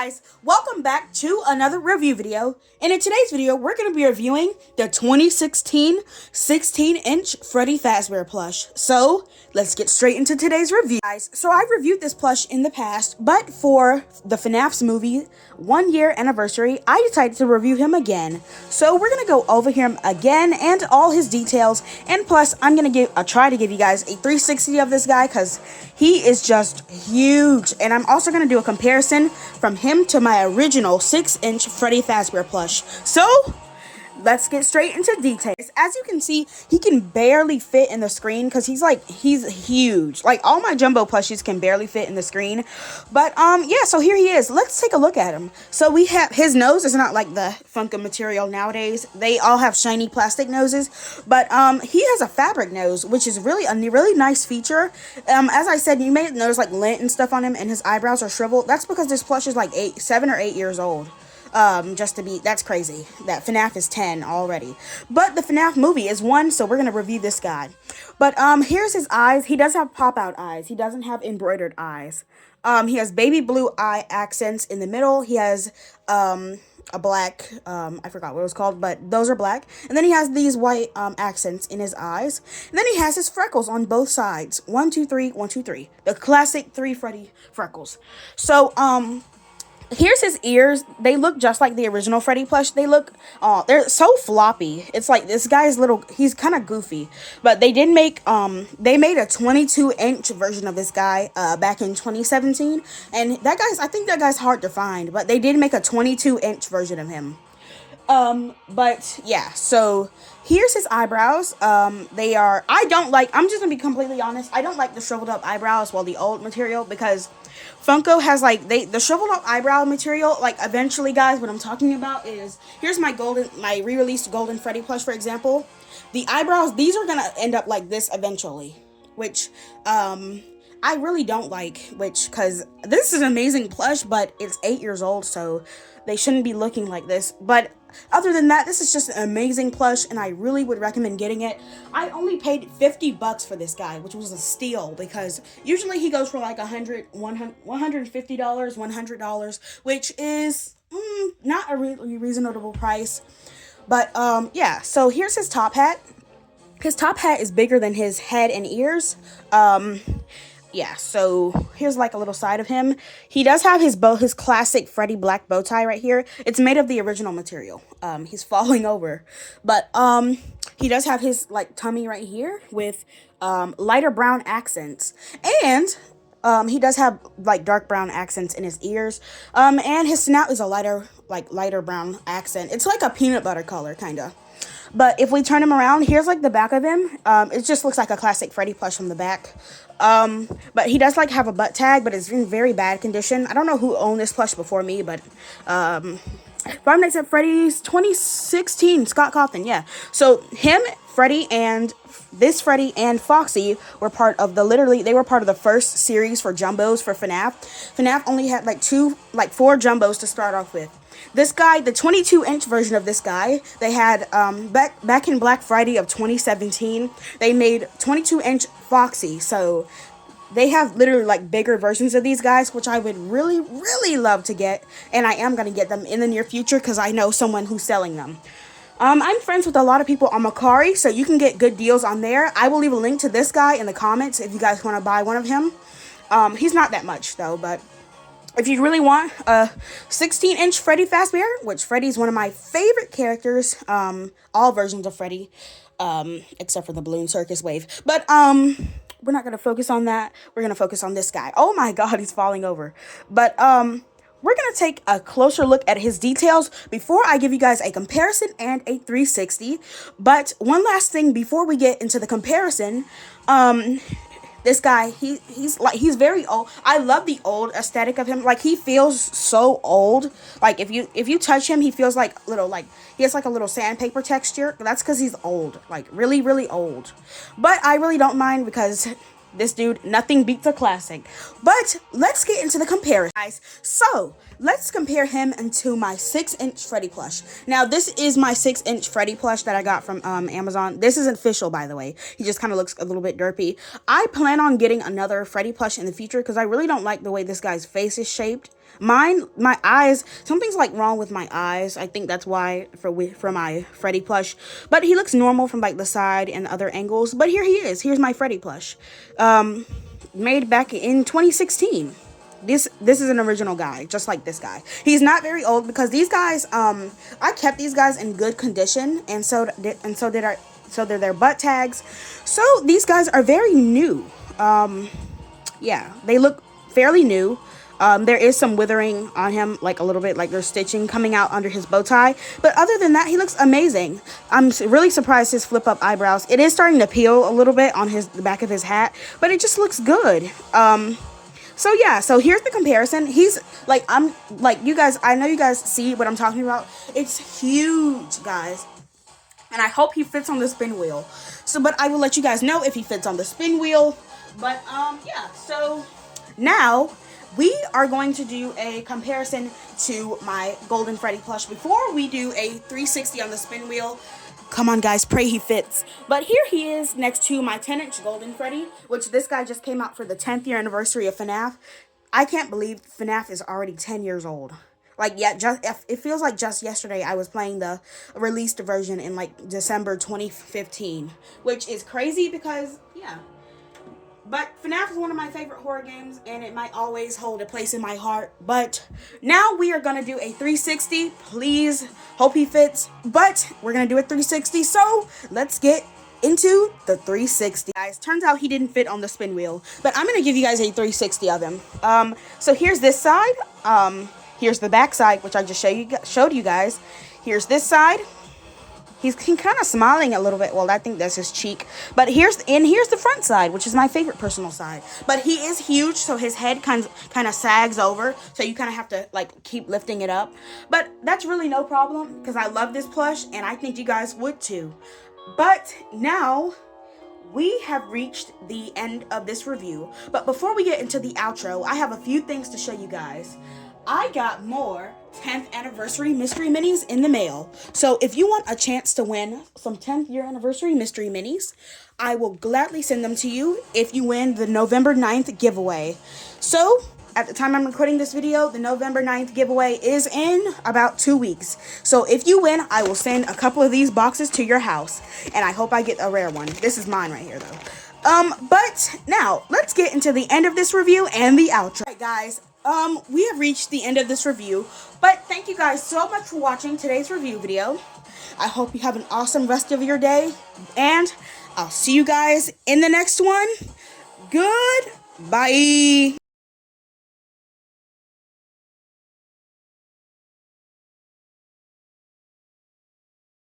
Guys, welcome back to another review video, and in today's video we're going to be reviewing the 2016 16-inch Freddy Fazbear plush. So let's get straight into today's review. Guys, so I've reviewed this plush in the past, but for the Fnaf's movie 1-year anniversary I decided to review him again. So we're going to go over him again and all his details, and plus I'm going to try to give you guys a 360 of this guy because he is just huge, and I'm also going to do a comparison from him to my original 6-inch Freddy Fazbear plush. So let's get straight into details. As you can see, he can barely fit in the screen because he's huge. Like, all my jumbo plushies can barely fit in the screen. But yeah, so here he is. Let's take a look at him. So we have his nose is not like the Funko material nowadays. They all have shiny plastic noses, but he has a fabric nose, which is really a really nice feature. As I said, you may notice like lint and stuff on him, and his eyebrows are shriveled. That's because this plush is like 7 or 8 years old. That's crazy that Fnaf is 10 already, but the Fnaf movie is 1, so we're gonna review this guy. But here's his eyes. He does have pop-out eyes. He doesn't have embroidered eyes. He has baby blue eye accents in the middle. He has a black, I forgot what it was called, but those are black, and then he has these white accents in his eyes, and then he has his freckles on both sides. 1 2 3 1 2 3, the classic 3 Freddy freckles. So here's his ears. They look just like the original Freddy plush. They're so floppy. It's like this guy's he's kind of goofy. But they did make, they made a 22-inch version of this guy back in 2017. And I think that guy's hard to find. But they did make a 22-inch version of him. But yeah, so here's his eyebrows. I'm just gonna be completely honest, I don't like the shriveled up eyebrows, the old material, because Funko has the shriveled up eyebrow material. Like, eventually, guys, what I'm talking about is, here's my re-released golden Freddy plush, for example. The eyebrows, these are gonna end up like this eventually, which I really don't like, because this is an amazing plush, but it's 8 years old, so they shouldn't be looking like this. But other than that, this is just an amazing plush, and I really would recommend getting it. I only paid $50 for this guy, which was a steal, because usually he goes for like $150, $100, which is not a really reasonable price. But yeah, so here's his top hat. His top hat is bigger than his head and ears. Yeah, so here's like a little side of him. He does have his classic Freddy black bow tie right here. It's made of the original material. He's falling over. But he does have his like tummy right here with lighter brown accents. And he does have like dark brown accents in his ears. And his snout is a lighter brown accent. It's like a peanut butter color, kind of. But if we turn him around, here's like the back of him. It just looks like a classic Freddy plush from the back. But he does like have a butt tag, but it's in very bad condition. I don't know who owned this plush before me, but Five Nights at Freddy's 2016, Scott Cawthon, yeah. So him, Freddy, and Foxy were part of they were part of the first series for jumbos for Fnaf. Fnaf only had like 4 jumbos to start off with. This guy, the 22-inch version of this guy, they had, back in Black Friday of 2017, they made 22-inch Foxy. So they have literally like bigger versions of these guys, which I would really, really love to get. And I am going to get them in the near future because I know someone who's selling them. I'm friends with a lot of people on Mercari, so you can get good deals on there. I will leave a link to this guy in the comments if you guys want to buy one of him. He's not that much though, but if you really want a 16-inch Freddy Fazbear, which Freddy's one of my favorite characters, all versions of Freddy, except for the balloon circus wave. But we're not going to focus on that. We're going to focus on this guy. Oh my god, he's falling over. But we're going to take a closer look at his details before I give you guys a comparison and a 360. But one last thing before we get into the comparison, this guy, he's very old. I love the old aesthetic of him. Like, he feels so old. Like, if you touch him, he feels like he has like a little sandpaper texture. That's because he's old, like really, really old. But I really don't mind because this dude, nothing beats a classic. But let's get into the comparison, guys. So let's compare him into my 6-inch Freddy plush. Now, this is my 6-inch Freddy plush that I got from Amazon. This isn't official, by the way. He just kind of looks a little bit derpy. I plan on getting another Freddy plush in the future because I really don't like the way this guy's face is shaped. My eyes, something's like wrong with my eyes. I think that's why for my Freddy plush. But he looks normal from like the side and other angles. But here he is. Here's my Freddy plush. Made back in 2016. This is an original guy, just like this guy. He's not very old because these guys, I kept these guys in good condition, and so they're their butt tags. So these guys are very new. Yeah, they look fairly new. There is some withering on him, like a little bit, like there's stitching coming out under his bow tie. But other than that, he looks amazing. I'm really surprised his flip up eyebrows. It is starting to peel a little bit on the back of his hat, but it just looks good. So yeah, so here's the comparison. He's like, you guys, I know you guys see what I'm talking about. It's huge, guys. And I hope he fits on the spin wheel. So, but I will let you guys know if he fits on the spin wheel. But, yeah, so now we are going to do a comparison to my Golden Freddy plush. Before we do a 360 on the spin wheel, come on, guys, pray he fits. But here he is next to my 10-inch Golden Freddy, which this guy just came out for the 10th year anniversary of Fnaf. I can't believe Fnaf is already 10 years old. Like, yeah, it feels like just yesterday I was playing the released version in, like, December 2015, which is crazy because, yeah. But FNAF is one of my favorite horror games, and it might always hold a place in my heart. But now we are going to do a 360. Please, hope he fits. But we're going to do a 360, so let's get into the 360. Guys, turns out he didn't fit on the spin wheel, but I'm going to give you guys a 360 of him. So here's this side. Here's the back side, which I just showed you guys. Here's this side. He's kind of smiling a little bit. Well, I think that's his cheek. But here's the front side, which is my favorite personal side. But he is huge, so his head kind of sags over. So you kind of have to, like, keep lifting it up. But that's really no problem, because I love this plush, and I think you guys would too. But now we have reached the end of this review. But before we get into the outro, I have a few things to show you guys. I got more 10th anniversary mystery minis in the mail. So if you want a chance to win some 10th year anniversary mystery minis, I will gladly send them to you if you win the November 9th giveaway. So at the time I'm recording this video, the November 9th giveaway is in about 2 weeks. So if you win, I will send a couple of these boxes to your house. And I hope I get a rare one. This is mine right here, though. But now let's get into the end of this review and the outro. Alright, guys. We have reached the end of this review, but thank you guys so much for watching today's review video. I hope you have an awesome rest of your day, and I'll see you guys in the next one. Goodbye.